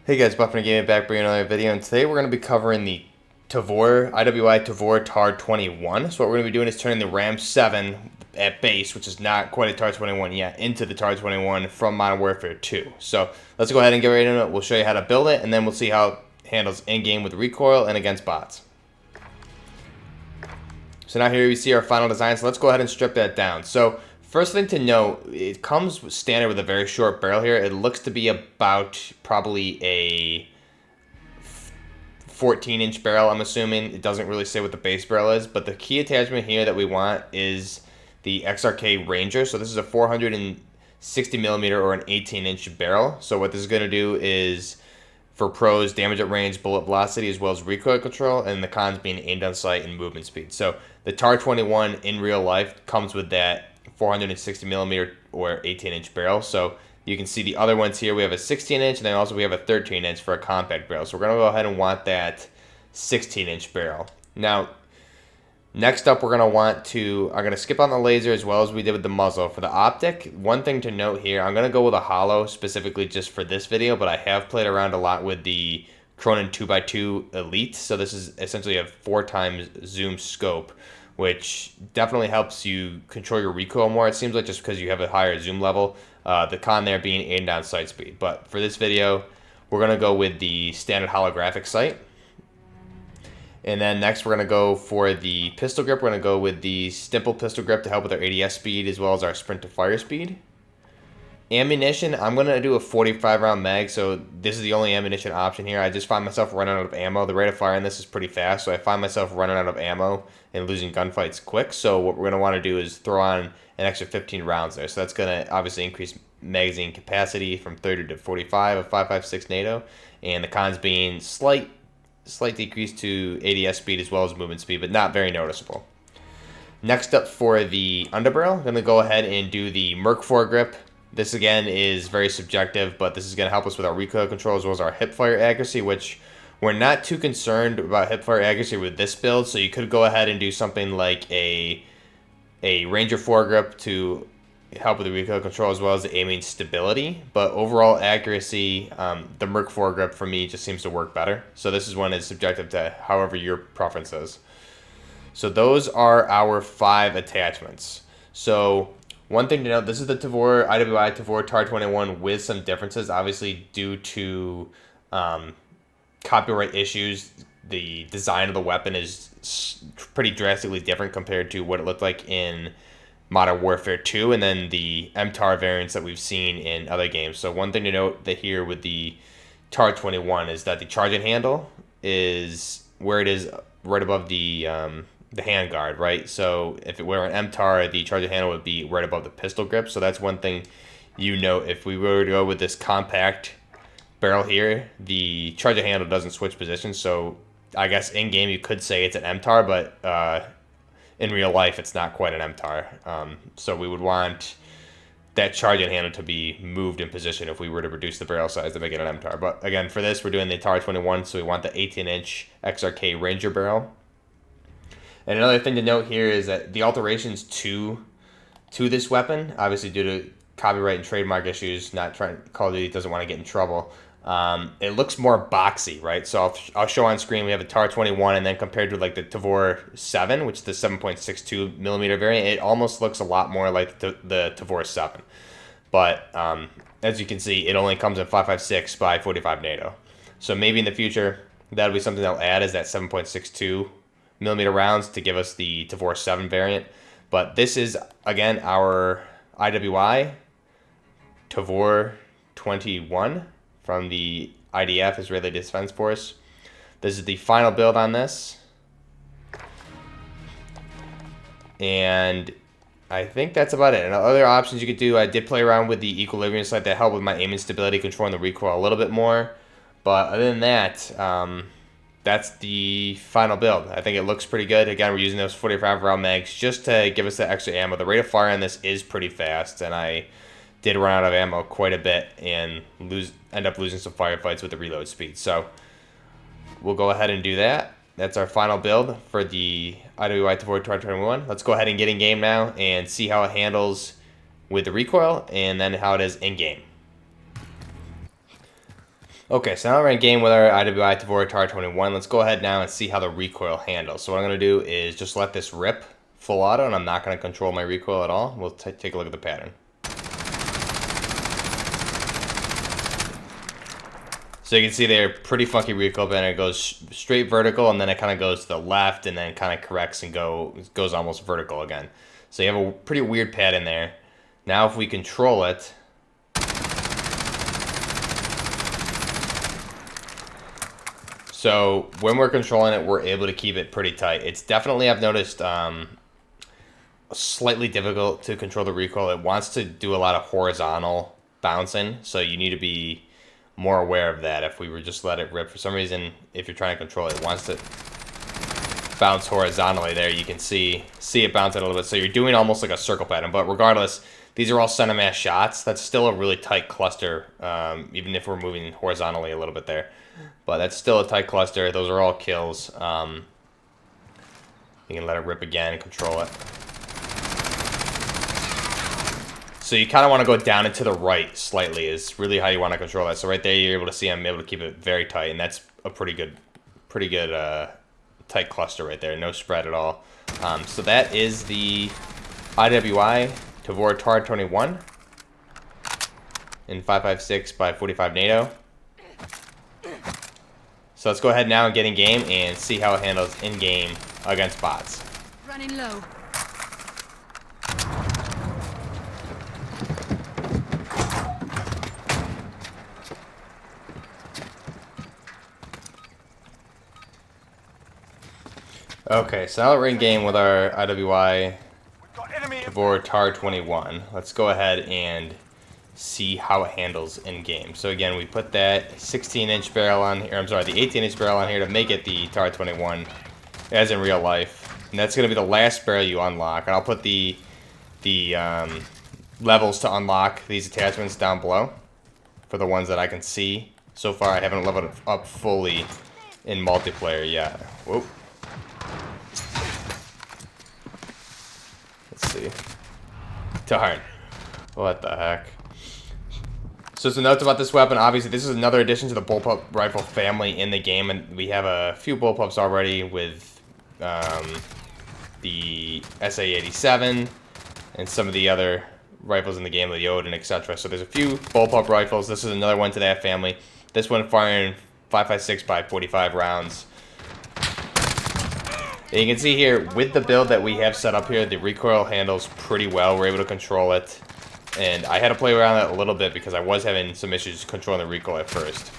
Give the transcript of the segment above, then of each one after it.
Hey guys, Buffin Gaming back bringing another video, and today we're going to be covering the IWI Tavor TAR-21. So what we're going to be doing is turning the Ram 7 at base, which is not quite a TAR-21 yet, into the TAR-21 from Modern Warfare 2. So let's go ahead and get right into it. We'll show you how to build it, and then we'll see how it handles in-game with recoil and against bots. So now here we see our final design, so let's go ahead and strip that down. So first thing to note, it comes standard with a very short barrel here. It looks to be about probably a 14-inch barrel, I'm assuming. It doesn't really say what the base barrel is, but the key attachment here that we want is the XRK Ranger. So this is a 460 millimeter or an 18-inch barrel. So what this is going to do is, for pros, damage at range, bullet velocity, as well as recoil control, and the cons being aimed on sight and movement speed. So the TAR-21 in real life comes with that 460 millimeter or 18-inch barrel. So you can see the other ones here. We have a 16-inch, and then also we have a 13-inch for a compact barrel. So we're going to go ahead and want that 16-inch barrel. Now, next up, I'm going to skip on the laser as well as we did with the muzzle. For the optic, one thing to note here, I'm going to go with a hollow specifically just for this video, but I have played around a lot with the Cronin 2x2 Elite. So this is essentially a 4x zoom scope, which definitely helps you control your recoil more, it seems like, just because you have a higher zoom level. The con there being aimed down sight speed. But for this video, we're going to go with the standard holographic sight. And then next we're going to go for the pistol grip. We're going to go with the stipple pistol grip to help with our ADS speed as well as our sprint to fire speed. Ammunition, I'm going to do a 45 round mag, so this is the only ammunition option here. I just find myself running out of ammo. The rate of fire on this is pretty fast, so I find myself running out of ammo and losing gunfights quick. So what we're going to want to do is throw on an extra 15 rounds there. So that's going to obviously increase magazine capacity from 30 to 45 of 5.56 NATO, and the cons being slight decrease to ADS speed as well as movement speed, but not very noticeable. Next up for the underbarrel, I'm going to go ahead and do the Merc foregrip. This again is very subjective, but this is going to help us with our recoil control as well as our hip fire accuracy, which we're not too concerned about hip fire accuracy with this build. So you could go ahead and do something like a Ranger foregrip to help with the recoil control as well as the aiming stability. But overall accuracy, the Merc foregrip for me just seems to work better. So this is one that's subjective to however your preference is. So those are our 5 attachments. So one thing to note, this is the IWI Tavor TAR-21 with some differences, obviously due to copyright issues. The design of the weapon is pretty drastically different compared to what it looked like in Modern Warfare 2 and then the MTAR variants that we've seen in other games. So one thing to note that here with the TAR-21 is that the charging handle is where it is right above the handguard, right? So if it were an MTAR, the charging handle would be right above the pistol grip. So that's one thing you note. If we were to go with this compact barrel here, the charging handle doesn't switch positions. So I guess in game you could say it's an MTAR, but in real life it's not quite an MTAR. So we would want that charging handle to be moved in position if we were to reduce the barrel size to make it an MTAR. But again, for this we're doing the TAR-21, so we want the 18-inch XRK Ranger barrel. And another thing to note here is that the alterations to this weapon, obviously due to copyright and trademark issues, Call of Duty doesn't want to get in trouble. It looks more boxy, right? So I'll show on screen we have a TAR-21, and then compared to like the Tavor 7, which is the 7.62 millimeter variant, it almost looks a lot more like the Tavor 7. But as you can see, it only comes in 5.56 by 45 NATO. So maybe in the future that'll be something they'll add, is that 7.62 millimeter rounds to give us the Tavor 7 variant. But this is again our IWI Tavor 21 from the IDF, Israeli Defense Force. This is the final build on this, and I think that's about it. And other options you could do, I did play around with the equilibrium sight that helped with my aiming stability, controlling the recoil a little bit more. But other than that, that's the final build. I think it looks pretty good. Again, we're using those 45 round mags just to give us the extra ammo. The rate of fire on this is pretty fast, and I did run out of ammo quite a bit and end up losing some firefights with the reload speed. So we'll go ahead and do that. That's our final build for the IWI Tavor TAR-21. Let's go ahead and get in game now and see how it handles with the recoil and then how it is in game. Okay, so now we're in game with our IWI Tavor TAR-21. Let's go ahead now and see how the recoil handles. So what I'm going to do is just let this rip full auto, and I'm not going to control my recoil at all. We'll take a look at the pattern. So you can see they're pretty funky recoil, and it goes straight vertical, and then it kind of goes to the left, and then kind of corrects and goes almost vertical again. So you have a pretty weird pattern there. Now if we control it, so when we're controlling it, we're able to keep it pretty tight. It's definitely, I've noticed, slightly difficult to control the recoil. It wants to do a lot of horizontal bouncing, so you need to be more aware of that. If we were just let it rip, for some reason, if you're trying to control it, it wants to bounce horizontally there. You can see it bouncing a little bit. So you're doing almost like a circle pattern, but regardless, these are all center mass shots. That's still a really tight cluster, even if we're moving horizontally a little bit there. But that's still a tight cluster. Those are all kills. You can let it rip again and control it. So you kind of want to go down and to the right slightly is really how you want to control that. So right there, you're able to see I'm able to keep it very tight, and that's a pretty good tight cluster right there. No spread at all. So that is the IWI Tavor TAR-21 in 5.56 by 45 NATO. So let's go ahead now and get in game and see how it handles in game against bots. Running low. Okay, so now that we're in game with our IWI Tavor TAR-21, let's go ahead and see how it handles in game. So again, we put that 16-inch barrel on here, I'm sorry, the 18-inch barrel on here to make it the TAR-21 as in real life. And that's going to be the last barrel you unlock. And I'll put the levels to unlock these attachments down below for the ones that I can see. So far, I haven't leveled it up fully in multiplayer yet. Whoop. Let's see. Darn. What the heck? So some notes about this weapon. Obviously, this is another addition to the bullpup rifle family in the game, and we have a few bullpups already with the SA-87 and some of the other rifles in the game, the Odin, etc. So there's a few bullpup rifles. This is another one to that family. This one firing 5.56 by 45 rounds. And you can see here, with the build that we have set up here, the recoil handles pretty well. We're able to control it. And I had to play around with it a little bit because I was having some issues controlling the recoil at first.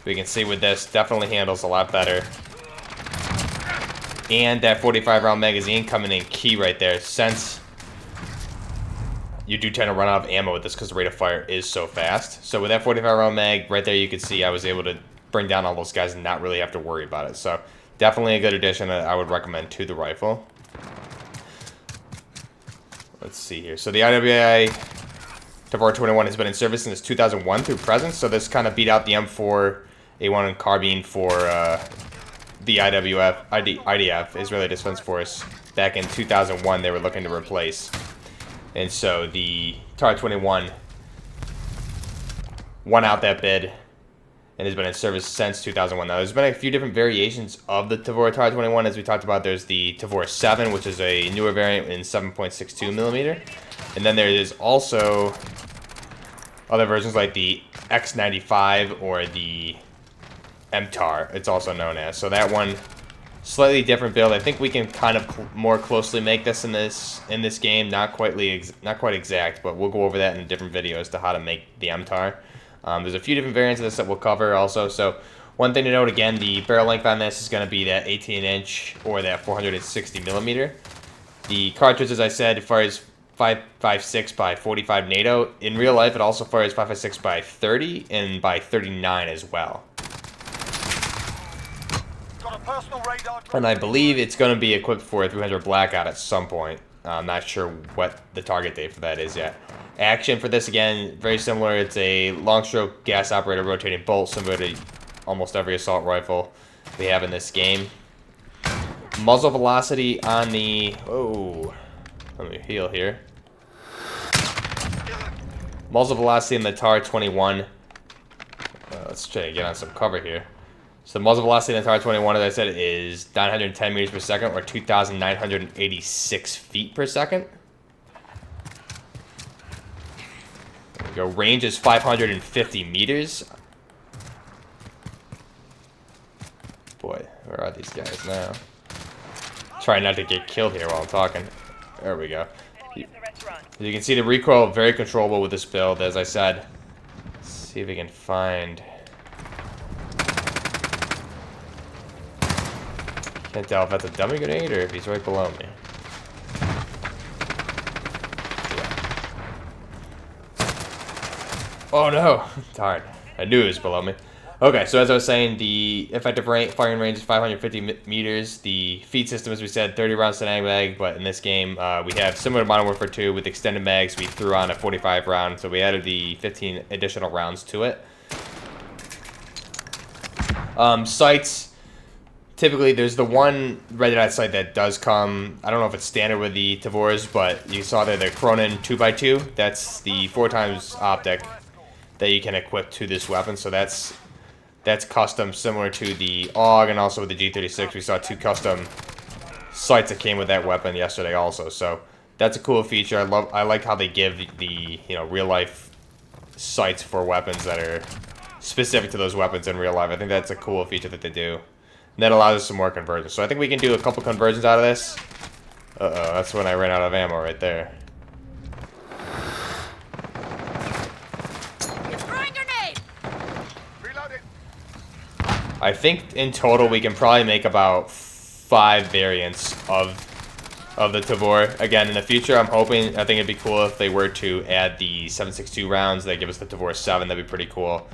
We can see with this, definitely handles a lot better. And that 45 round magazine coming in key right there, since you do tend to run out of ammo with this because the rate of fire is so fast. So with that 45 round mag, right there you can see I was able to bring down all those guys and not really have to worry about it. So definitely a good addition that I would recommend to the rifle. Let's see here. So the IWI Tavor 21 has been in service since 2001 through present. So this kind of beat out the M4 A1 carbine for the IDF, Israeli Defense Force. Back in 2001, they were looking to replace. And so the TAR-21 won out that bid and has been in service since 2001. Now, there's been a few different variations of the Tavor TAR-21. As we talked about, there's the Tavor 7, which is a newer variant in 7.62 millimeter. And then there is also other versions like the X95 or the MTAR, it's also known as. So that one, slightly different build. I think we can kind of more closely make this in this game. Not quite exact, but we'll go over that in a different video as to how to make the MTAR. There's a few different variants of this that we'll cover also. So one thing to note, again, the barrel length on this is going to be that 18-inch or that 460 millimeter. The cartridge, as I said, fires 5.56 by 45 NATO. In real life, it also fires 5.56 by 30 and by 39 as well. And I believe it's going to be equipped for a 300 Blackout at some point. I'm not sure what the target date for that is yet. Action for this, again, very similar. It's a long stroke gas operated rotating bolt, similar to almost every assault rifle we have in this game. Muzzle velocity on the... Oh, let me heal here. Muzzle velocity in the TAR-21. let's try to get on some cover here. So the muzzle velocity in the TAR-21, as I said, is 910 meters per second, or 2,986 feet per second. There we go. Range is 550 meters. Boy, where are these guys now? Try not to get killed here while I'm talking. There we go. As you can see, the recoil very controllable with this build, as I said. Let's see if we can find... Can't tell if that's a dummy grenade or if he's right below me. Yeah. Oh no! Darn. I knew it was below me. Okay, so as I was saying, the effective firing range is 550 meters. The feed system, as we said, 30 rounds to an mag, but in this game, we have similar to Modern Warfare 2 with extended mags. We threw on a 45 round, so we added the 15 additional rounds to it. Sights, typically there's the one red dot sight that does come, I don't know if it's standard with the Tavors, but you saw there the Cronin 2x2. That's the 4x optic that you can equip to this weapon, so that's custom, similar to the AUG and also with the G36. We saw 2 custom sights that came with that weapon yesterday also. So that's a cool feature. I like how they give the real life sights for weapons that are specific to those weapons in real life. I think that's a cool feature that they do. And that allows us some more conversions. So I think we can do a couple conversions out of this. Uh-oh, that's when I ran out of ammo right there. I think in total we can probably make about 5 variants of the Tavor. Again, in the future, I think it'd be cool if they were to add the 7.62 rounds. They give us the Tavor 7. That'd be pretty cool.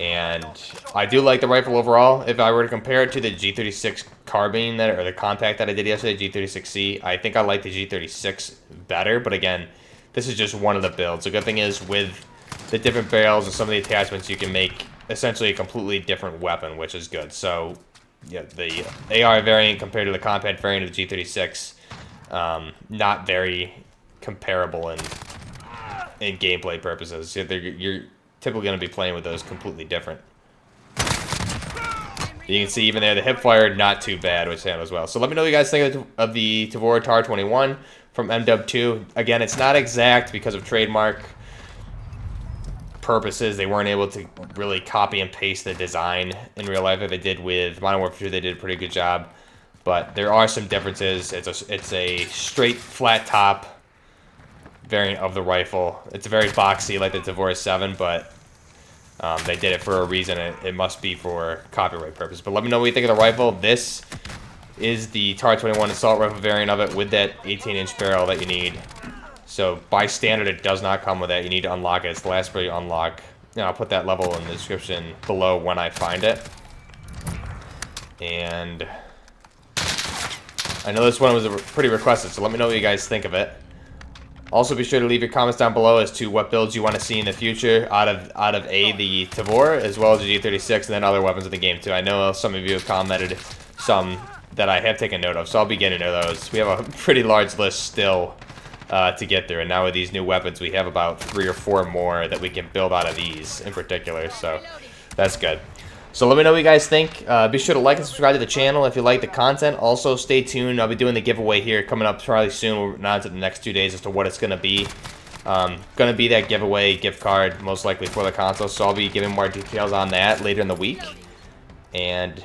And I do like the rifle overall. If I were to compare it to the G36 carbine or the compact that I did yesterday, G36C, I think I like the G36 better. But again, this is just one of the builds. The good thing is with the different barrels and some of the attachments, you can make essentially a completely different weapon, which is good. So, yeah, the AR variant compared to the compact variant of the G36, not very comparable in gameplay purposes. You're typically going to be playing with those completely different. You can see even there, the hip fire, not too bad, which handles well. So let me know what you guys think of the Tavor TAR-21 from MW2. Again, it's not exact because of trademark purposes. They weren't able to really copy and paste the design in real life that they did with Modern Warfare 2. They did a pretty good job, but there are some differences. It's a straight flat top variant of the rifle. It's very boxy like the Tavor 7, but they did it for a reason. It must be for copyright purposes. But let me know what you think of the rifle. This is the TAR-21 assault rifle variant of it with that 18-inch barrel that you need. So, by standard, it does not come with that. You need to unlock it. It's the last ability to unlock. I'll put that level in the description below when I find it. And I know this one was pretty requested, so let me know what you guys think of it. Also, be sure to leave your comments down below as to what builds you want to see in the future out of the Tavor, as well as the G36, and then other weapons in the game, too. I know some of you have commented some that I have taken note of, so I'll be getting to those. We have a pretty large list still to get through, and now with these new weapons we have about 3 or 4 more that we can build out of these in particular, so that's good. So let me know what you guys think. Be sure to like and subscribe to the channel if you like the content. Also stay tuned, I'll be doing the giveaway here coming up probably soon. We'll announce it in the next 2 days as to what it's going to be. Going to be that giveaway gift card most likely for the console, so I'll be giving more details on that later in the week. And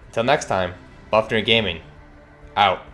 until next time, Buffner Gaming out.